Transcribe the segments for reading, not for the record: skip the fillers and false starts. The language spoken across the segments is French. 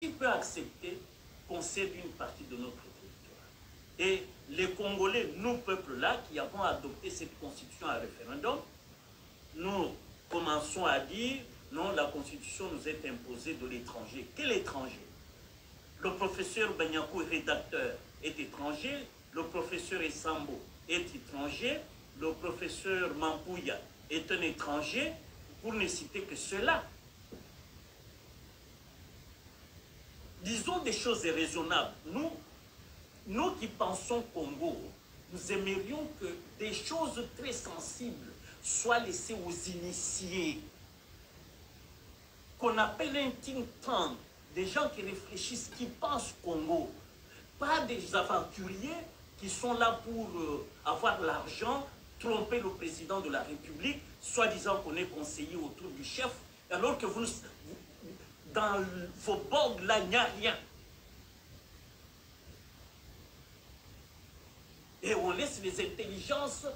Qui peut accepter qu'on cède une partie de notre territoire? Et les Congolais, nous, peuple-là, qui avons adopté cette constitution à référendum, nous commençons à dire, non, la constitution nous est imposée de l'étranger. Quel étranger? Le professeur Banyakou, rédacteur, est étranger, le professeur Essambo est étranger, le professeur Mampouya est un étranger, pour ne citer que cela. Disons des choses raisonnables. Nous qui pensons Congo, nous aimerions que des choses très sensibles soient laissées aux initiés, qu'on appelle un think tank, des gens qui réfléchissent, qui pensent Congo, pas des aventuriers qui sont là pour avoir l'argent, tromper le président de la République, soi-disant qu'on est conseiller autour du chef, alors que dans vos bords, là, il n'y a rien. Et on laisse les intelligences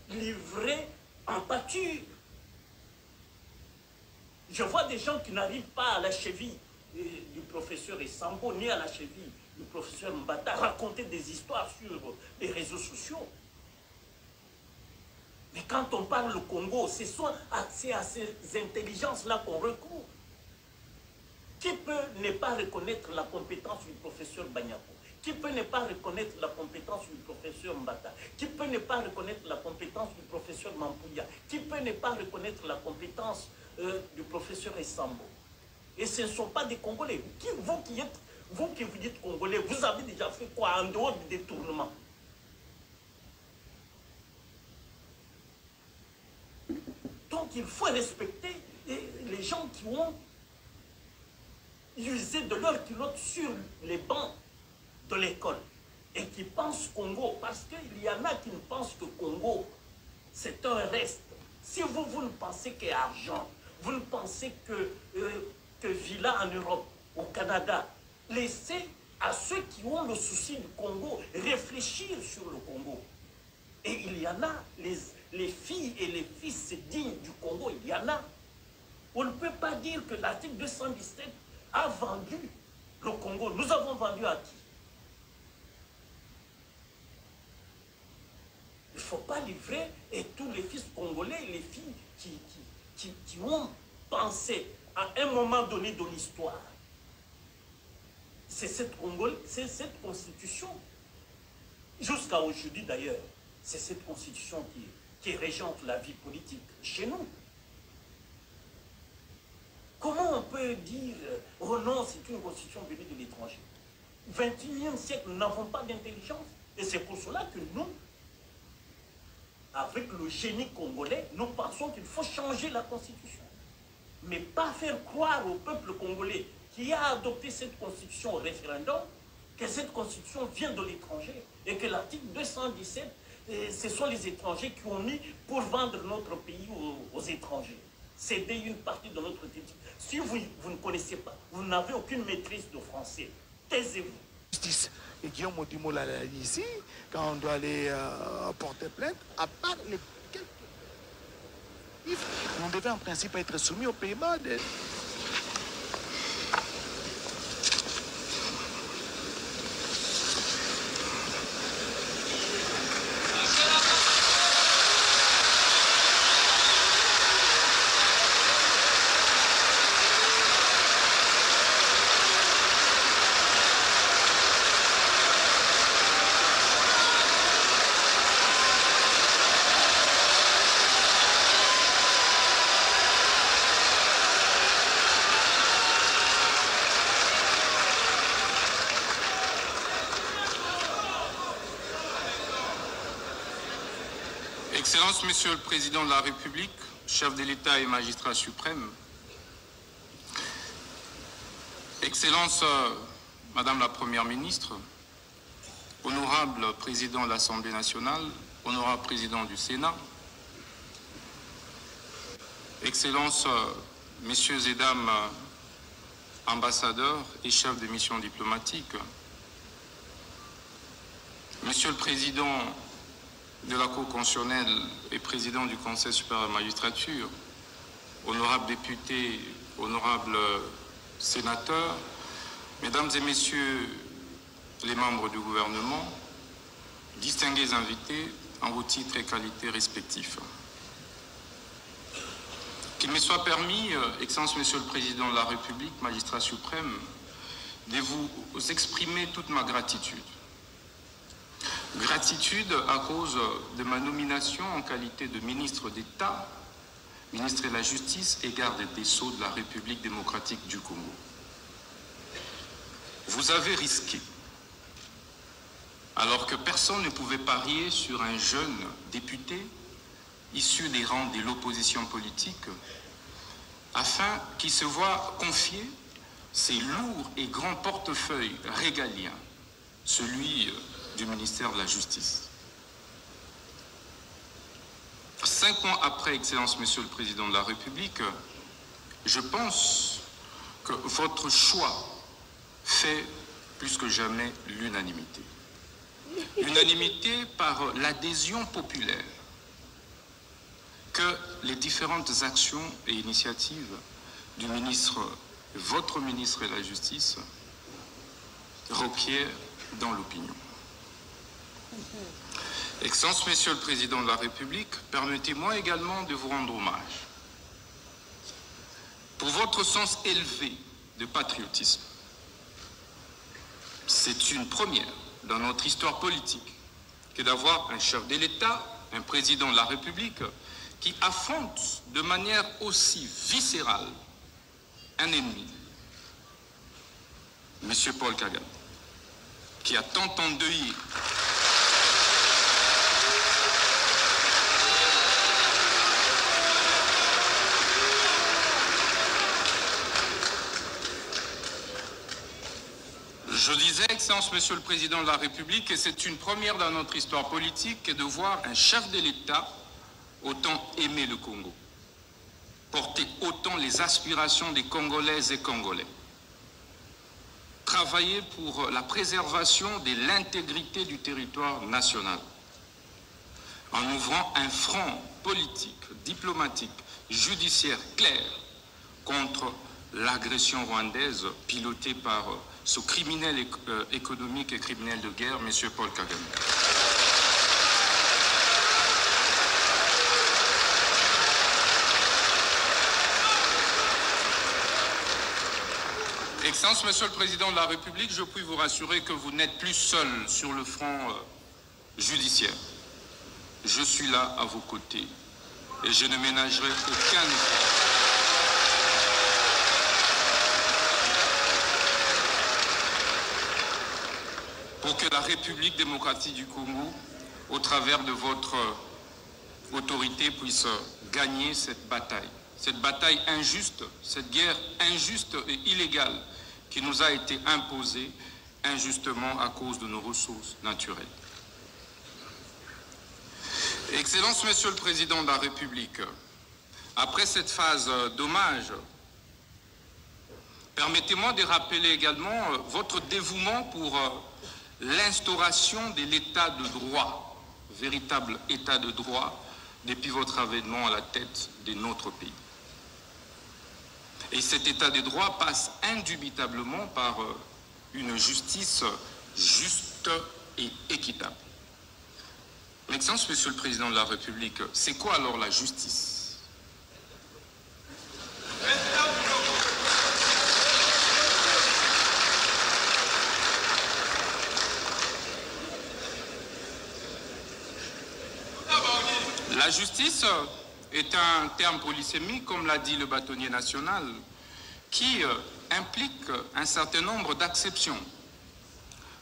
livrées en pâture. Je vois des gens qui n'arrivent pas à la cheville du professeur Essambo, ni à la cheville du professeur Mbata, raconter des histoires sur les réseaux sociaux. Mais quand on parle le Congo, c'est à ces intelligences-là qu'on recourt. Qui peut ne pas reconnaître la compétence du professeur Banyakou? Qui peut ne pas reconnaître la compétence du professeur Mbata? Qui peut ne pas reconnaître la compétence du professeur Mampouya? Qui peut ne pas reconnaître la compétence du professeur Essambo? Et ce ne sont pas des Congolais. Vous qui vous dites Congolais, vous avez déjà fait quoi en dehors du détournement? Donc il faut respecter les gens qui ont usé de leur culotte sur les bancs de l'école et qui pensent Congo, parce qu'il y en a qui ne pensent que Congo, c'est un reste. Si vous ne pensez qu'argent, vous ne pensez que villa en Europe, au Canada, laissez à ceux qui ont le souci du Congo réfléchir sur le Congo. Et il y en a, les filles et les fils dignes du Congo, il y en a. On ne peut pas dire que l'article 217 a vendu le Congo. Nous avons vendu à qui? Il ne faut pas livrer et tous les fils congolais et les filles qui ont pensé à un moment donné de l'histoire. C'est cette constitution, jusqu'à aujourd'hui d'ailleurs, c'est cette constitution qui régente la vie politique chez nous. Comment on peut dire, oh non, c'est une constitution venue de l'étranger? 21e siècle, nous n'avons pas d'intelligence. Et c'est pour cela que nous, avec le génie congolais, nous pensons qu'il faut changer la constitution. Mais pas faire croire au peuple congolais qui a adopté cette constitution au référendum que cette constitution vient de l'étranger et que l'article 217, ce sont les étrangers qui ont mis pour vendre notre pays aux étrangers. Céder une partie de notre territoire. Si vous ne connaissez pas, vous n'avez aucune maîtrise de français, taisez-vous. Justice. Et Guillaume Odimo l'a dit ici, quand on doit aller porter plainte, à part les quelques... On devait en principe être soumis aux Pays-Bas. Excellences, Monsieur le Président de la République, chef de l'État et magistrat suprême, Excellences, Madame la Première ministre, honorable Président de l'Assemblée nationale, honorable Président du Sénat, Excellences, Messieurs et Dames ambassadeurs et chefs de mission diplomatique, Monsieur le Président de la Cour constitutionnelle et président du Conseil supérieur de la magistrature, honorables députés, honorables sénateurs, Mesdames et Messieurs les membres du gouvernement, distingués invités en vos titres et qualités respectifs. Qu'il me soit permis, Excellence Monsieur le Président de la République, magistrat suprême, de vous exprimer toute ma gratitude. Gratitude à cause de ma nomination en qualité de ministre d'État, ministre de la Justice et garde des Sceaux de la République démocratique du Congo. Vous avez risqué, alors que personne ne pouvait parier sur un jeune député issu des rangs de l'opposition politique, afin qu'il se voie confier ces lourds et grands portefeuilles régaliens, celui du ministère de la Justice. 5 mois après, Excellence Monsieur le Président de la République, je pense que votre choix fait plus que jamais l'unanimité. L'unanimité par l'adhésion populaire que les différentes actions et initiatives du ministre, votre ministre de la Justice, requièrent dans l'opinion. Excellence, Monsieur le Président de la République, permettez-moi également de vous rendre hommage pour votre sens élevé de patriotisme. C'est une première dans notre histoire politique que d'avoir un chef de l'État, un président de la République, qui affronte de manière aussi viscérale un ennemi, M. Paul Kagame, qui a tant endeuillé Je disais, Excellence Monsieur le Président de la République, que c'est une première dans notre histoire politique que de voir un chef de l'État autant aimer le Congo, porter autant les aspirations des Congolaises et Congolais, travailler pour la préservation de l'intégrité du territoire national, en ouvrant un front politique, diplomatique, judiciaire clair contre l'agression rwandaise pilotée par ce criminel économique et criminel de guerre, M. Paul Kagame. Excellence, Monsieur le Président de la République, je puis vous rassurer que vous n'êtes plus seul sur le front judiciaire. Je suis là à vos côtés et je ne ménagerai aucun effort pour que la République démocratique du Congo, au travers de votre autorité, puisse gagner cette bataille injuste, cette guerre injuste et illégale qui nous a été imposée injustement à cause de nos ressources naturelles. Excellence, Monsieur le Président de la République, après cette phase d'hommage, permettez-moi de rappeler également votre dévouement pour l'instauration de l'état de droit, véritable état de droit, depuis votre avènement à la tête de notre pays. Et cet état de droit passe indubitablement par une justice juste et équitable. Excellence, Monsieur le Président de la République, c'est quoi alors la justice ? La justice est un terme polysémique, comme l'a dit le bâtonnier national, qui implique un certain nombre d'acceptions.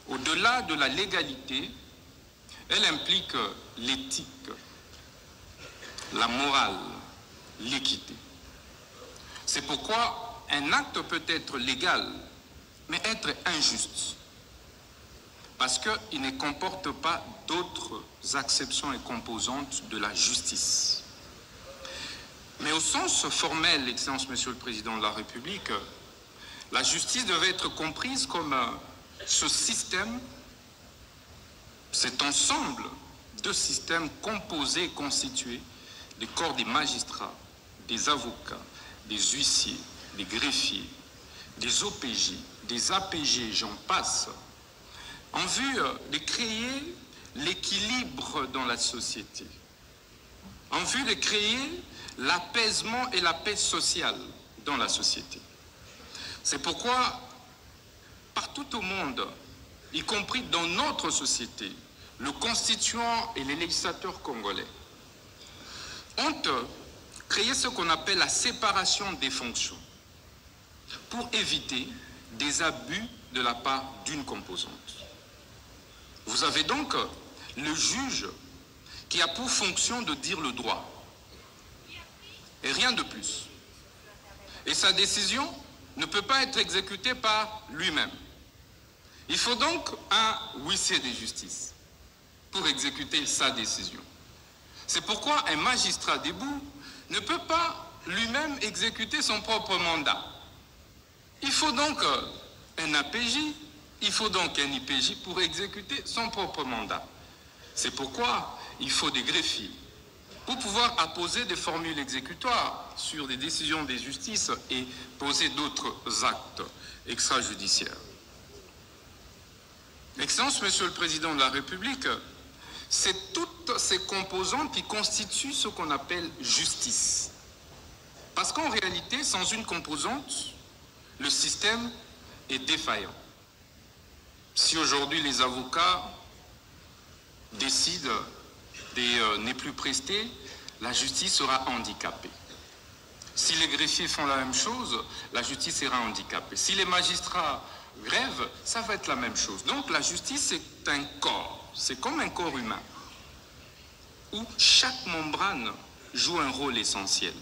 Au-delà de la légalité, elle implique l'éthique, la morale, l'équité. C'est pourquoi un acte peut être légal, mais être injuste, parce qu'il ne comporte pas d'autres acceptions et composantes de la justice. Mais au sens formel, Excellence Monsieur le Président de la République, la justice devait être comprise comme ce système, cet ensemble de systèmes composés et constitués des corps des magistrats, des avocats, des huissiers, des greffiers, des OPJ, des APG, j'en passe, en vue de créer l'équilibre dans la société, en vue de créer l'apaisement et la paix sociale dans la société. C'est pourquoi, partout au monde, y compris dans notre société, le constituant et les législateurs congolais ont créé ce qu'on appelle la séparation des fonctions pour éviter des abus de la part d'une composante. Vous avez donc le juge qui a pour fonction de dire le droit et rien de plus. Et sa décision ne peut pas être exécutée par lui-même. Il faut donc un huissier de justice pour exécuter sa décision. C'est pourquoi un magistrat debout ne peut pas lui-même exécuter son propre mandat. Il faut donc un APJ, il faut donc un IPJ pour exécuter son propre mandat. C'est pourquoi il faut des greffiers pour pouvoir apposer des formules exécutoires sur des décisions des justices et poser d'autres actes extrajudiciaires. Excellence, Monsieur le Président de la République, c'est toutes ces composantes qui constituent ce qu'on appelle justice. Parce qu'en réalité, sans une composante, le système est défaillant. Si aujourd'hui les avocats décident des n'est plus prestés, la justice sera handicapée. Si les greffiers font la même chose, la justice sera handicapée. Si les magistrats grèvent, ça va être la même chose. Donc la justice, c'est un corps, c'est comme un corps humain, où chaque membrane joue un rôle essentiel.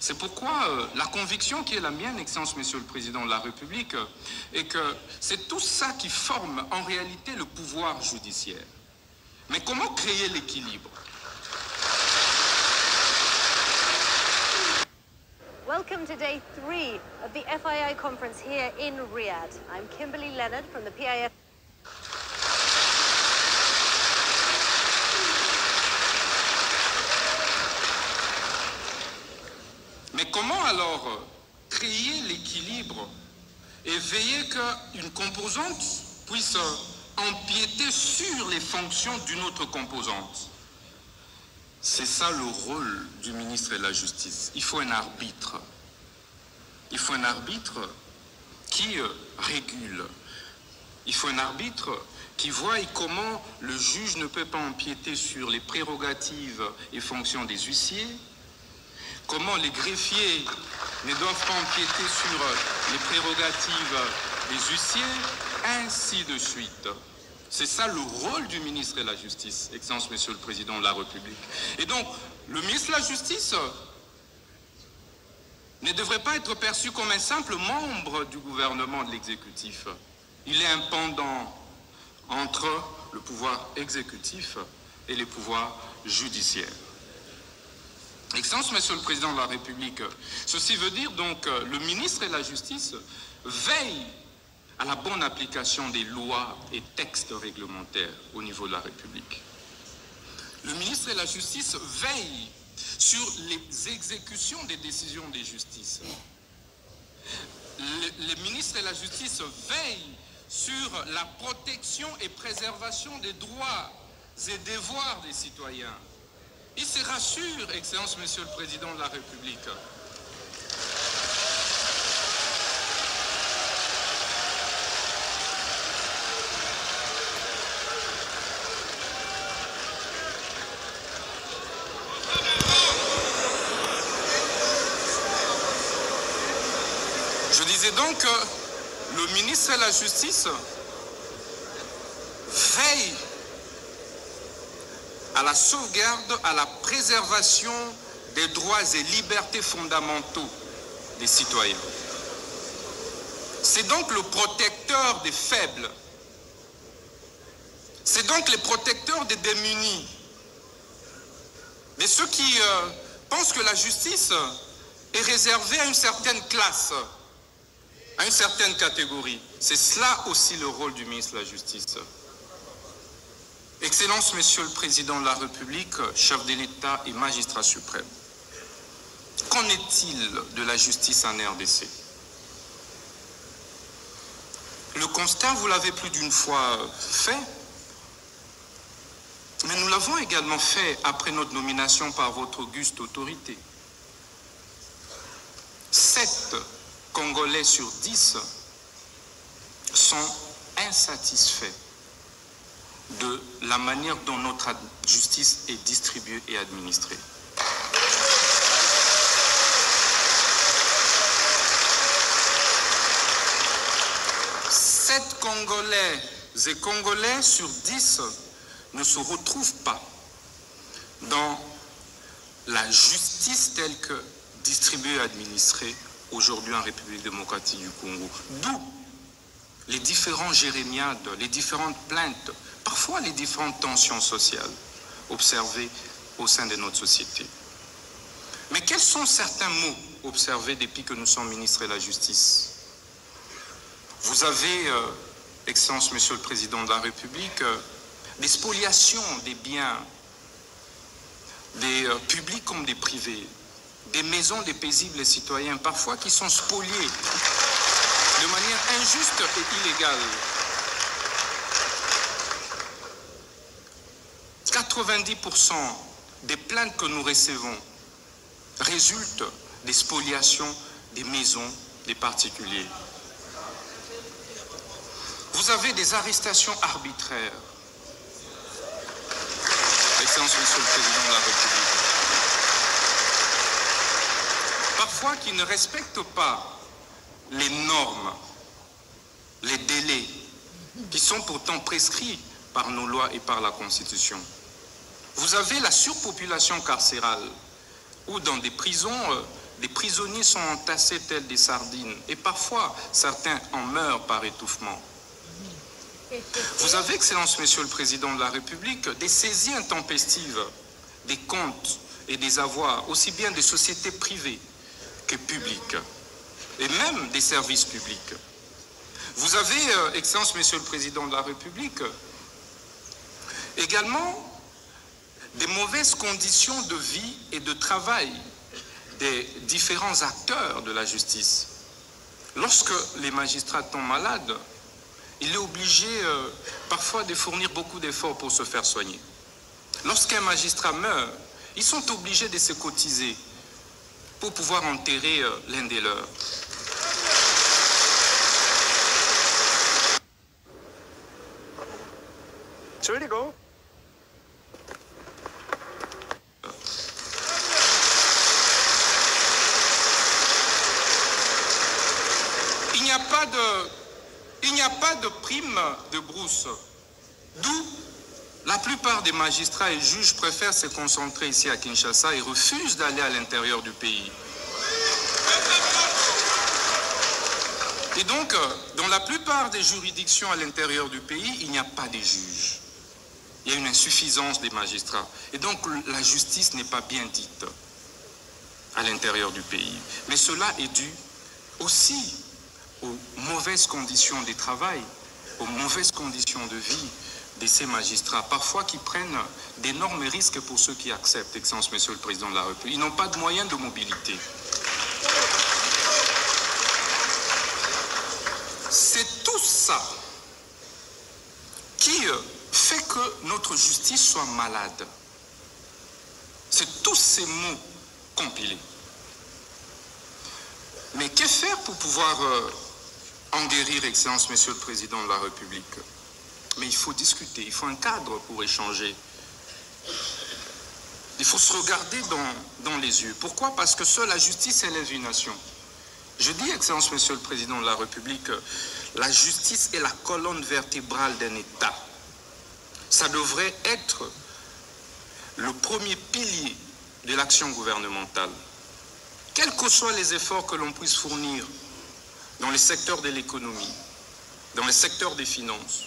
C'est pourquoi la conviction qui est la mienne, Excellence, Monsieur le Président de la République, est que c'est tout ça qui forme en réalité le pouvoir judiciaire. Mais comment créer l'équilibre? Welcome to day 3 of the FII conference here in Riyadh. I'm Kimberly Leonard from the PIF. Mais comment alors créer l'équilibre et veiller qu'une composante puisse empiéter sur les fonctions d'une autre composante? C'est ça le rôle du ministre de la Justice. Il faut un arbitre. Il faut un arbitre qui régule. Il faut un arbitre qui voit comment le juge ne peut pas empiéter sur les prérogatives et fonctions des huissiers, comment les greffiers ne doivent pas empiéter sur les prérogatives des huissiers, ainsi de suite. C'est ça le rôle du ministre de la Justice, Excellence, Monsieur le Président de la République. Et donc, le ministre de la Justice ne devrait pas être perçu comme un simple membre du gouvernement de l'exécutif. Il est un pendant entre le pouvoir exécutif et les pouvoirs judiciaires. Excellence, Monsieur le Président de la République, ceci veut dire donc que le ministre de la Justice veille à la bonne application des lois et textes réglementaires au niveau de la République. Le ministre de la Justice veille sur les exécutions des décisions des justices. Le ministre de la Justice veille sur la protection et préservation des droits et devoirs des citoyens. Il se rassure, Excellence, Monsieur le Président de la République. Je disais donc que le ministre de la Justice veille à la sauvegarde, à la préservation des droits et libertés fondamentaux des citoyens. C'est donc le protecteur des faibles. C'est donc le protecteur des démunis. Mais ceux qui pensent que la justice est réservée à une certaine classe, à une certaine catégorie. C'est cela aussi le rôle du ministre de la Justice. Excellence, Monsieur le Président de la République, chef de l'État et magistrat suprême, qu'en est-il de la justice en RDC? constat, vous l'avez plus d'une fois fait, mais nous l'avons également fait après notre nomination par votre auguste autorité. 7 Congolais sur 10 sont insatisfaits de la manière dont notre justice est distribuée et administrée. Congolais et Congolais sur 10 ne se retrouvent pas dans la justice telle que distribuée et administrée aujourd'hui en République démocratique du Congo. D'où les différents jérémiades, les différentes plaintes, parfois les différentes tensions sociales observées au sein de notre société. Mais quels sont certains mots observés depuis que nous sommes ministres de la Justice? Vous avez, Excellence, Monsieur le Président de la République, des spoliations des biens, des publics comme des privés, des maisons des paisibles citoyens, parfois qui sont spoliées de manière injuste et illégale. 90% des plaintes que nous recevons résultent des spoliations des maisons des particuliers. Vous avez des arrestations arbitraires. Excellence, Monsieur le Président de la République. Parfois qui ne respectent pas les normes, les délais, qui sont pourtant prescrits par nos lois et par la Constitution. Vous avez la surpopulation carcérale, où dans des prisons, des prisonniers sont entassés tels des sardines, et parfois certains en meurent par étouffement. Vous avez, Excellence, Monsieur le Président de la République, des saisies intempestives des comptes et des avoirs, aussi bien des sociétés privées que publiques, et même des services publics. Vous avez, Excellence, Monsieur le Président de la République, également des mauvaises conditions de vie et de travail des différents acteurs de la justice. Lorsque les magistrats tombent malades, il est obligé parfois de fournir beaucoup d'efforts pour se faire soigner. Lorsqu'un magistrat meurt, ils sont obligés de se cotiser pour pouvoir enterrer l'un des leurs. Il n'y a pas de prime de brousse, d'où la plupart des magistrats et juges préfèrent se concentrer ici à Kinshasa et refusent d'aller à l'intérieur du pays. Et donc, dans la plupart des juridictions à l'intérieur du pays, il n'y a pas de juges. Il y a une insuffisance des magistrats. Et donc, la justice n'est pas bien dite à l'intérieur du pays. Mais cela est dû aussi aux mauvaises conditions de travail, aux mauvaises conditions de vie de ces magistrats, parfois qui prennent d'énormes risques pour ceux qui acceptent, Excellence, Monsieur le Président de la République. Ils n'ont pas de moyens de mobilité. C'est tout ça qui fait que notre justice soit malade. C'est tous ces mots compilés. Mais que faire pour pouvoir en guérir, Excellence, Monsieur le Président de la République? Mais il faut discuter, il faut un cadre pour échanger. Il faut se regarder dans les yeux. Pourquoi? Parce que seule la justice élève une nation. Je dis, Excellence, Monsieur le Président de la République, la justice est la colonne vertébrale d'un État. Ça devrait être le premier pilier de l'action gouvernementale. Quels que soient les efforts que l'on puisse fournir dans les secteurs de l'économie, dans les secteurs des finances,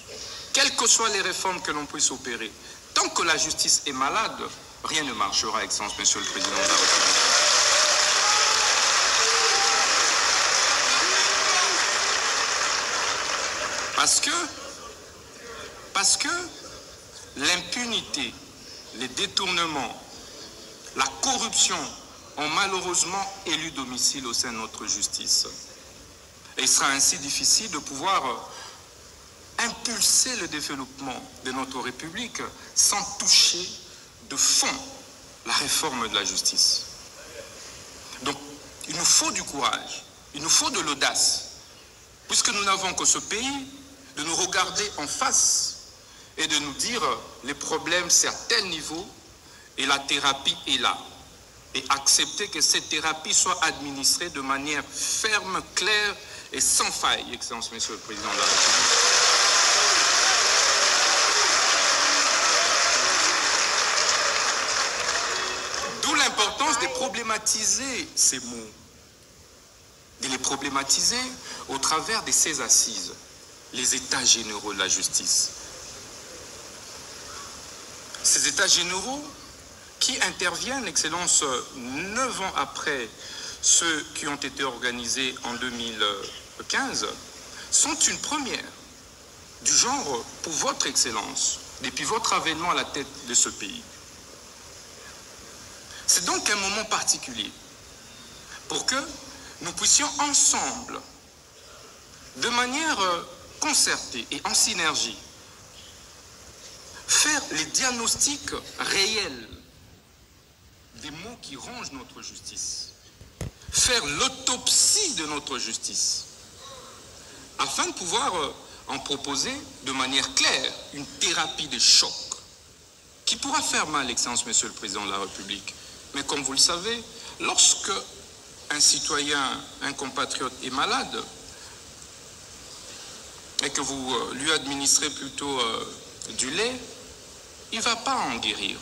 quelles que soient les réformes que l'on puisse opérer, tant que la justice est malade, rien ne marchera, Excellence, Monsieur le Président de la République. Parce que l'impunité, les détournements, la corruption ont malheureusement élu domicile au sein de notre justice. Et il sera ainsi difficile de pouvoir impulser le développement de notre République sans toucher de fond la réforme de la justice. Donc, il nous faut du courage, il nous faut de l'audace, puisque nous n'avons que ce pays, de nous regarder en face et de nous dire les problèmes c'est à tel niveau et la thérapie est là. Et accepter que cette thérapie soit administrée de manière ferme, claire et sans faille, Excellence, Monsieur le Président de la République. D'où l'importance de problématiser ces mots, de les problématiser au travers de ces assises, les états généraux de la justice. Ces états généraux qui interviennent, Excellence, 9 ans après ceux qui ont été organisés en 2015, sont une première du genre pour votre Excellence, depuis votre avènement à la tête de ce pays. C'est donc un moment particulier pour que nous puissions ensemble, de manière concertée et en synergie, faire les diagnostics réels des maux qui rongent notre justice, faire l'autopsie de notre justice, afin de pouvoir en proposer de manière claire une thérapie de choc qui pourra faire mal, Excellence, Monsieur le Président de la République. Mais comme vous le savez, lorsque un citoyen, un compatriote est malade et que vous lui administrez plutôt du lait, il ne va pas en guérir.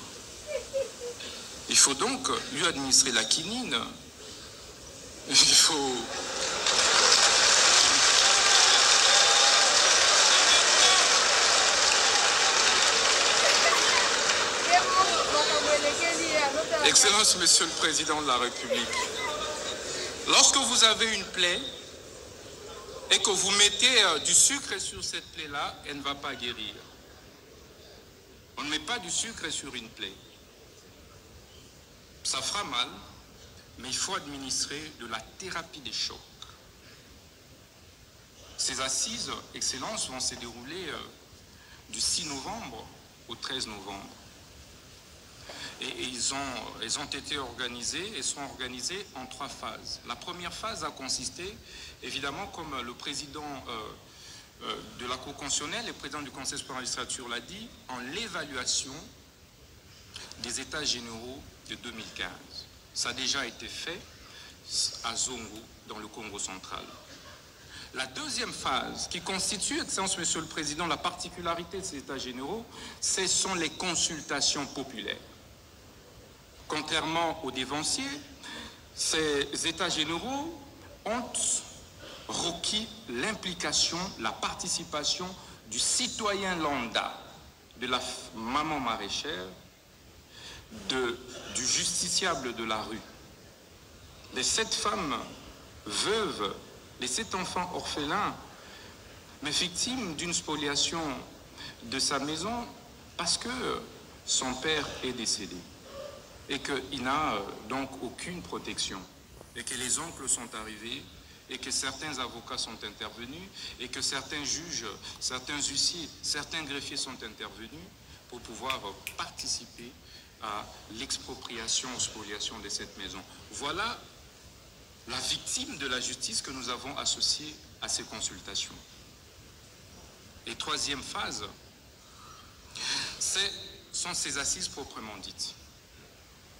Il faut donc lui administrer la quinine. Il faut... Excellence, Monsieur le Président de la République, lorsque vous avez une plaie et que vous mettez du sucre sur cette plaie-là, elle ne va pas guérir. On ne met pas du sucre sur une plaie. Ça fera mal, mais il faut administrer de la thérapie des chocs. Ces assises, Excellence, vont se dérouler du 6 novembre au 13 novembre. Et elles ont été organisées et sont organisées en 3 phases. La première phase a consisté, évidemment, comme le président de la Cour constitutionnelle, le président du Conseil supérieur de la magistrature l'a dit, en l'évaluation des états généraux de 2015. Ça a déjà été fait à Zongo, dans le Congo central. La deuxième phase, qui constitue, Excellence, Monsieur le Président, la particularité de ces états généraux, ce sont les consultations populaires. Contrairement aux dévanciers, ces états généraux ont requis l'implication, la participation du citoyen lambda, de la maman maraîchère, du justiciable de la rue, de cette femme veuve, de cet enfant orphelin, mais victime d'une spoliation de sa maison parce que son père est décédé et qu'il n'a donc aucune protection, et que les oncles sont arrivés, et que certains avocats sont intervenus, et que certains juges, certains huissiers, certains greffiers sont intervenus pour pouvoir participer à l'expropriation, aux spoliations de cette maison. Voilà la victime de la justice que nous avons associée à ces consultations. Et troisième phase, sont ces assises proprement dites,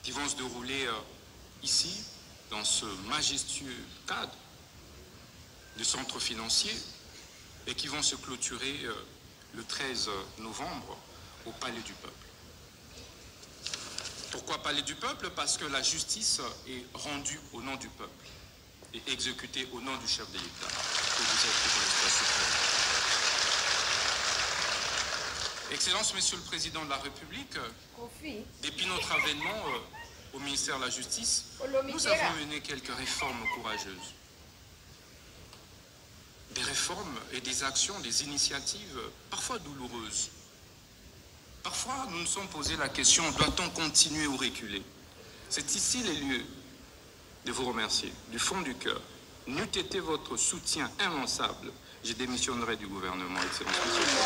qui vont se dérouler ici, dans ce majestueux cadre du centre financier, et qui vont se clôturer le 13 novembre au Palais du Peuple. Pourquoi Palais du Peuple? Parce que la justice est rendue au nom du peuple et exécutée au nom du chef de l'État, que vous êtes le magistrat suprême. Excellence, Monsieur le Président de la République, depuis notre avènement au ministère de la Justice, nous avons mené quelques réformes courageuses. Des réformes et des actions, des initiatives parfois douloureuses. Parfois, nous nous sommes posé la question, doit-on continuer ou reculer? C'est ici les lieux de vous remercier, du fond du cœur. N'eût été votre soutien immanquable, je démissionnerai du gouvernement, Excellence, Monsieur le Président.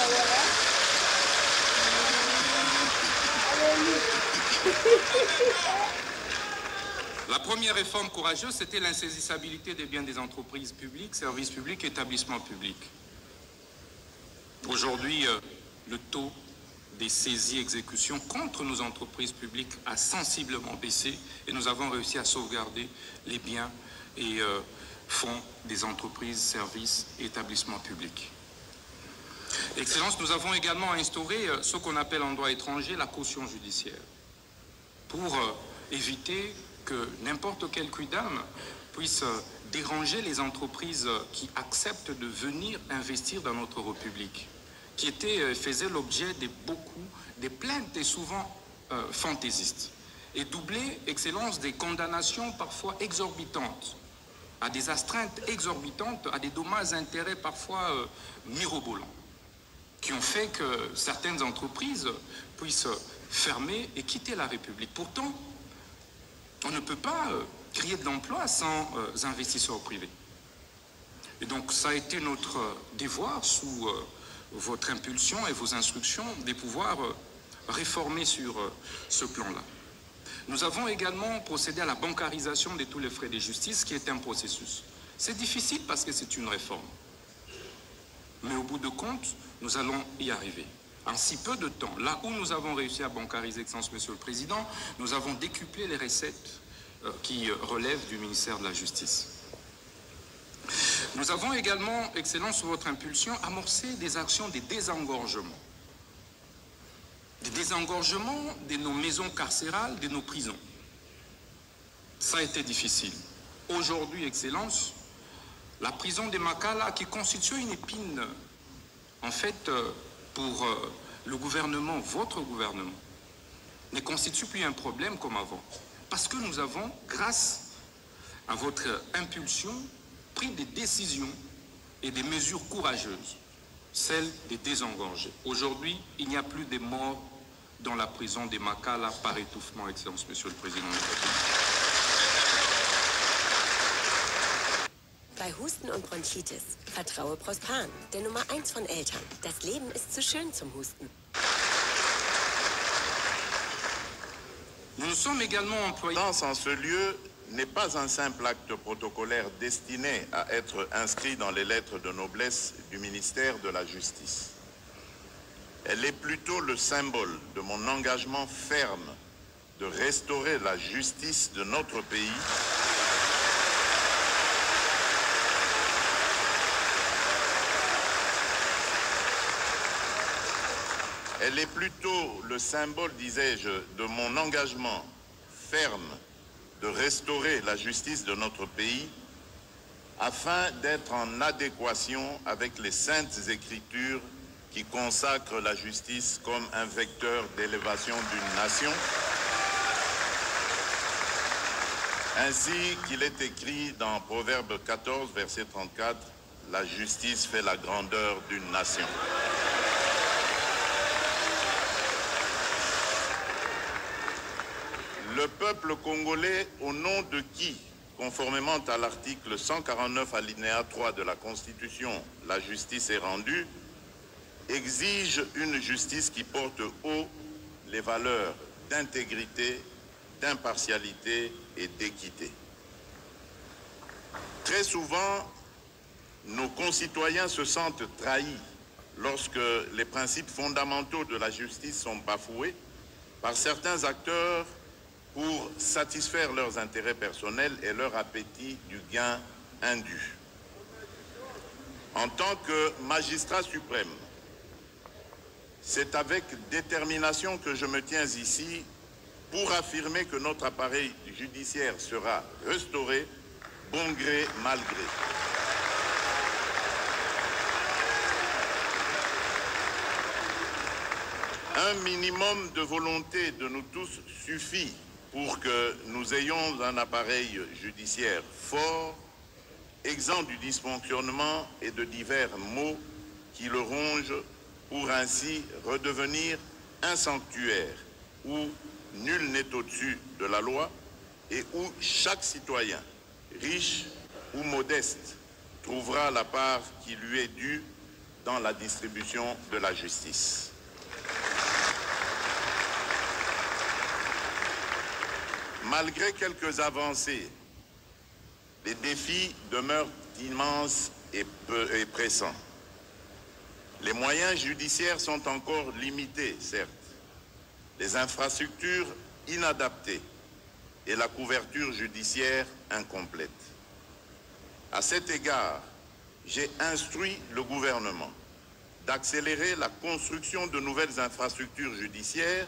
La première réforme courageuse, c'était l'insaisissabilité des biens des entreprises publiques, services publics, établissements publics. Aujourd'hui, le taux des saisies exécutions contre nos entreprises publiques a sensiblement baissé et nous avons réussi à sauvegarder les biens et fonds des entreprises, services et établissements publics. Excellence, nous avons également instauré ce qu'on appelle en droit étranger la caution judiciaire pour éviter que n'importe quel quidam puisse déranger les entreprises qui acceptent de venir investir dans notre République, qui faisaient l'objet de beaucoup des plaintes et souvent fantaisistes, et doubler, Excellence, des condamnations parfois exorbitantes, à des astreintes exorbitantes, à des dommages-intérêts parfois mirobolants, qui ont fait que certaines entreprises puissent fermer et quitter la République. Pourtant, on ne peut pas créer de l'emploi sans investisseurs privés. Et donc, ça a été notre devoir, sous votre impulsion et vos instructions, de pouvoir réformer sur ce plan-là. Nous avons également procédé à la bancarisation de tous les frais de justice, qui est un processus. C'est difficile parce que c'est une réforme. Mais au bout de compte, nous allons y arriver. En si peu de temps, là où nous avons réussi à bancariser, Excellence, Monsieur le Président, nous avons décuplé les recettes qui relèvent du ministère de la Justice. Nous avons également, Excellence, sous votre impulsion, amorcé des actions de désengorgement. Des désengorgements de nos maisons carcérales, de nos prisons. Ça a été difficile. Aujourd'hui, Excellence, la prison de Makala, qui constitue une épine, en fait, pour le gouvernement, votre gouvernement, ne constitue plus un problème comme avant. Parce que nous avons, grâce à votre impulsion, pris des décisions et des mesures courageuses, celles de désengorger. Aujourd'hui, il n'y a plus de morts dans la prison de Makala par étouffement, Excellence, Monsieur le Président. Bei Husten und Bronchitis vertraue Prospan, der Nummer 1 von Eltern. Das Leben ist zu schön zum Husten. Nous nous sommes également employés. En ce lieu n'est pas un simple acte protocolaire destiné à être inscrit dans les lettres de noblesse du ministère de la Justice. Elle est plutôt le symbole de mon engagement ferme de restaurer la justice de notre pays Elle est plutôt le symbole, disais-je, de mon engagement ferme de restaurer la justice de notre pays afin d'être en adéquation avec les saintes écritures qui consacrent la justice comme un vecteur d'élévation d'une nation, ainsi qu'il est écrit dans Proverbe 14, verset 34, « La justice fait la grandeur d'une nation ». Le peuple congolais, au nom de qui, conformément à l'article 149 alinéa 3 de la Constitution, la justice est rendue, exige une justice qui porte haut les valeurs d'intégrité, d'impartialité et d'équité. Très souvent, nos concitoyens se sentent trahis lorsque les principes fondamentaux de la justice sont bafoués par certains acteurs pour satisfaire leurs intérêts personnels et leur appétit du gain indu. En tant que magistrat suprême, c'est avec détermination que je me tiens ici pour affirmer que notre appareil judiciaire sera restauré, bon gré, mal gré. Un minimum de volonté de nous tous suffit pour que nous ayons un appareil judiciaire fort, exempt du dysfonctionnement et de divers maux qui le rongent, pour ainsi redevenir un sanctuaire où nul n'est au-dessus de la loi et où chaque citoyen, riche ou modeste, trouvera la part qui lui est due dans la distribution de la justice. Malgré quelques avancées, les défis demeurent immenses et pressants. Les moyens judiciaires sont encore limités, certes, les infrastructures inadaptées et la couverture judiciaire incomplète. À cet égard, j'ai instruit le gouvernement d'accélérer la construction de nouvelles infrastructures judiciaires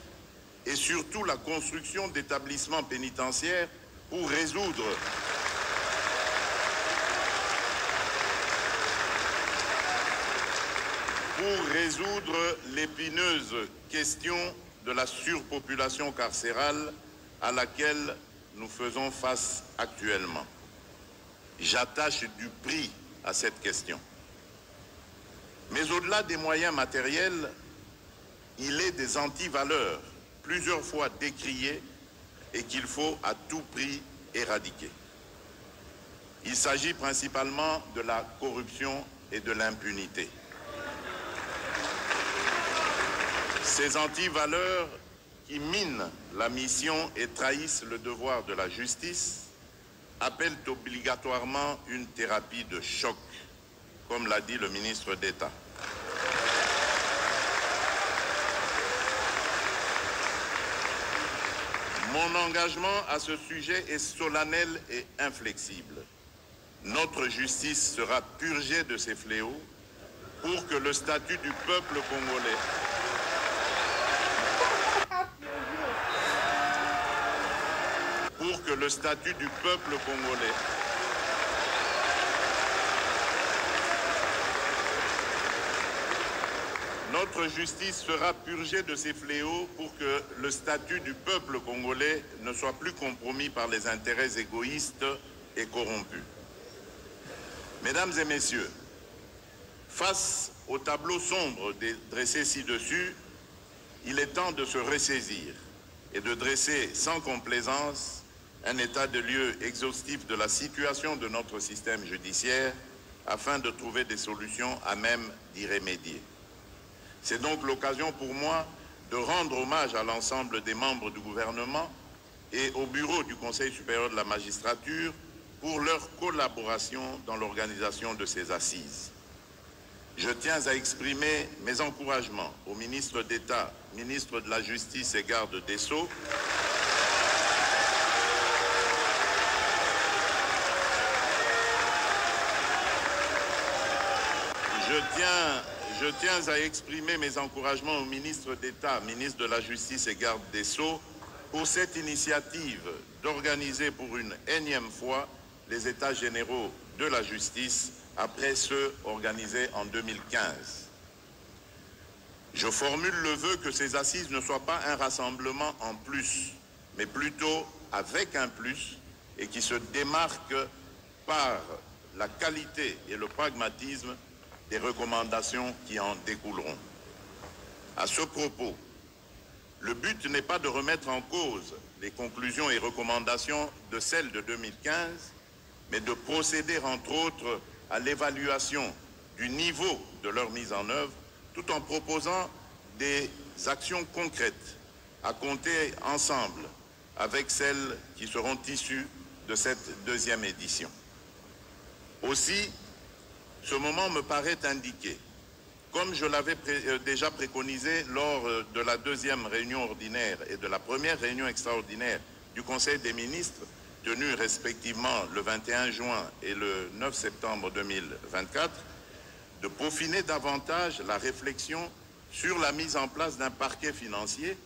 et surtout la construction d'établissements pénitentiaires pour résoudre l'épineuse question de la surpopulation carcérale à laquelle nous faisons face actuellement. J'attache du prix à cette question. Mais au-delà des moyens matériels, il est des antivaleurs plusieurs fois décriées et qu'il faut à tout prix éradiquer. Il s'agit principalement de la corruption et de l'impunité. Ces antivaleurs qui minent la mission et trahissent le devoir de la justice appellent obligatoirement une thérapie de choc, comme l'a dit le ministre d'État. Mon engagement à ce sujet est solennel et inflexible. Notre justice sera purgée de ces fléaux pour que le statut du peuple congolais Notre justice sera purgée de ces fléaux pour que le statut du peuple congolais ne soit plus compromis par les intérêts égoïstes et corrompus. Mesdames et messieurs, face au tableau sombre dressé ci-dessus, il est temps de se ressaisir et de dresser sans complaisance un état de lieux exhaustif de la situation de notre système judiciaire afin de trouver des solutions à même d'y remédier. C'est donc l'occasion pour moi de rendre hommage à l'ensemble des membres du gouvernement et au bureau du Conseil supérieur de la magistrature pour leur collaboration dans l'organisation de ces assises. Je tiens à exprimer mes encouragements au ministre d'État, ministre de la Justice et garde des Sceaux, Je tiens à exprimer mes encouragements au ministre d'État, ministre de la Justice et garde des Sceaux, pour cette initiative d'organiser pour une énième fois les États généraux de la justice après ceux organisés en 2015. Je formule le vœu que ces assises ne soient pas un rassemblement en plus, mais plutôt avec un plus, et qui se démarque par la qualité et le pragmatisme des recommandations qui en découleront. À ce propos, le but n'est pas de remettre en cause les conclusions et recommandations de celles de 2015, mais de procéder entre autres à l'évaluation du niveau de leur mise en œuvre, tout en proposant des actions concrètes à compter ensemble avec celles qui seront issues de cette deuxième édition. Aussi, ce moment me paraît indiqué, comme je l'avais déjà préconisé lors de la deuxième réunion ordinaire et de la première réunion extraordinaire du Conseil des ministres, tenue respectivement le 21 juin et le 9 septembre 2024, de peaufiner davantage la réflexion sur la mise en place d'un parquet financier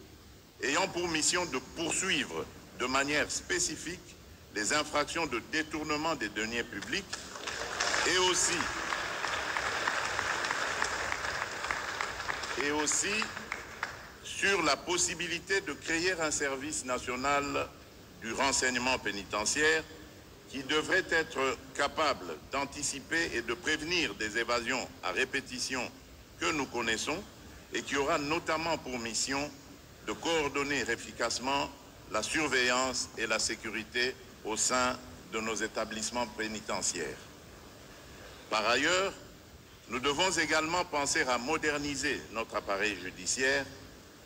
ayant pour mission de poursuivre de manière spécifique les infractions de détournement des deniers publics et aussi sur la possibilité de créer un service national du renseignement pénitentiaire qui devrait être capable d'anticiper et de prévenir des évasions à répétition que nous connaissons et qui aura notamment pour mission de coordonner efficacement la surveillance et la sécurité au sein de nos établissements pénitentiaires. Par ailleurs, nous devons également penser à moderniser notre appareil judiciaire,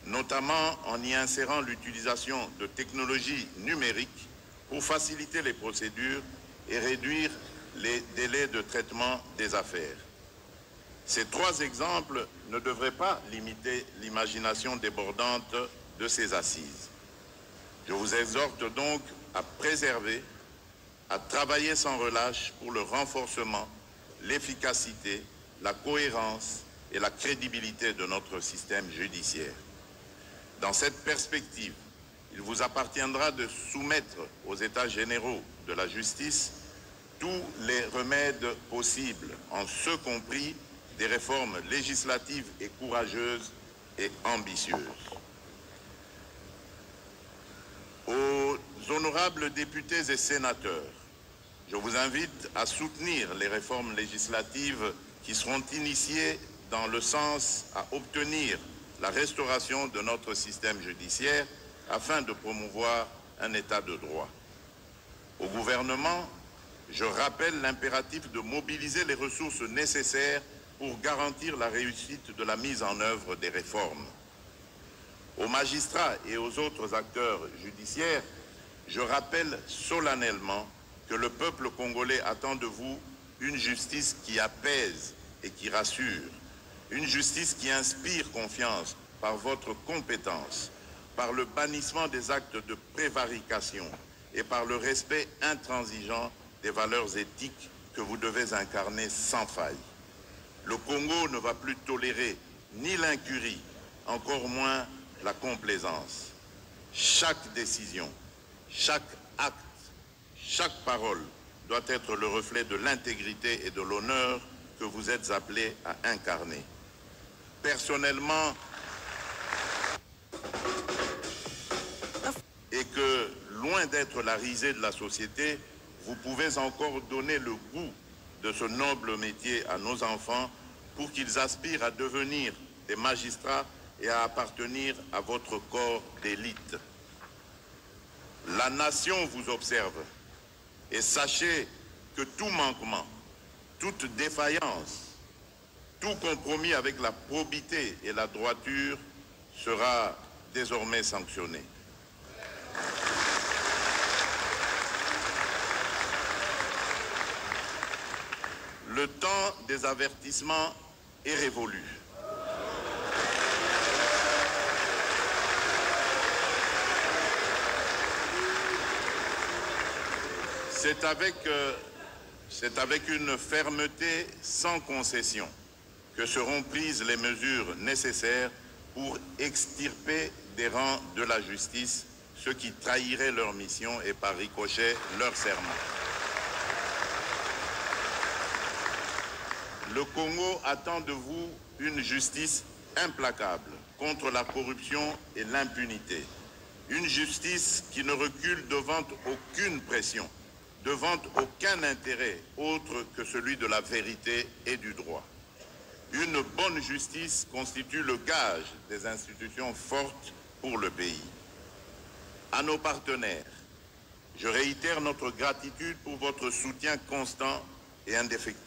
notamment en y insérant l'utilisation de technologies numériques pour faciliter les procédures et réduire les délais de traitement des affaires. Ces trois exemples ne devraient pas limiter l'imagination débordante de ces assises. Je vous exhorte donc à préserver, à travailler sans relâche pour le renforcement, l'efficacité, la cohérence et la crédibilité de notre système judiciaire. Dans cette perspective, il vous appartiendra de soumettre aux États généraux de la justice tous les remèdes possibles, en ce compris des réformes législatives et courageuses et ambitieuses. Aux honorables députés et sénateurs, je vous invite à soutenir les réformes législatives qui seront initiées dans le sens à obtenir la restauration de notre système judiciaire afin de promouvoir un état de droit. Au gouvernement, je rappelle l'impératif de mobiliser les ressources nécessaires pour garantir la réussite de la mise en œuvre des réformes. Aux magistrats et aux autres acteurs judiciaires, je rappelle solennellement que le peuple congolais attend de vous une justice qui apaise et qui rassure, une justice qui inspire confiance par votre compétence, par le bannissement des actes de prévarication et par le respect intransigeant des valeurs éthiques que vous devez incarner sans faille. Le Congo ne va plus tolérer ni l'incurie, encore moins la complaisance. Chaque décision, chaque acte, chaque parole doit être le reflet de l'intégrité et de l'honneur que vous êtes appelés à incarner. Personnellement, et que, loin d'être la risée de la société, vous pouvez encore donner le goût de ce noble métier à nos enfants pour qu'ils aspirent à devenir des magistrats et à appartenir à votre corps d'élite. La nation vous observe et sachez que tout manquement, toute défaillance, tout compromis avec la probité et la droiture sera désormais sanctionné. Le temps des avertissements est révolu. C'est avec une fermeté sans concession que seront prises les mesures nécessaires pour extirper des rangs de la justice ceux qui trahiraient leur mission et par ricochet leur serment. Le Congo attend de vous une justice implacable contre la corruption et l'impunité. Une justice qui ne recule devant aucune pression, devant aucun intérêt autre que celui de la vérité et du droit. Une bonne justice constitue le gage des institutions fortes pour le pays. À nos partenaires, je réitère notre gratitude pour votre soutien constant et indéfectible.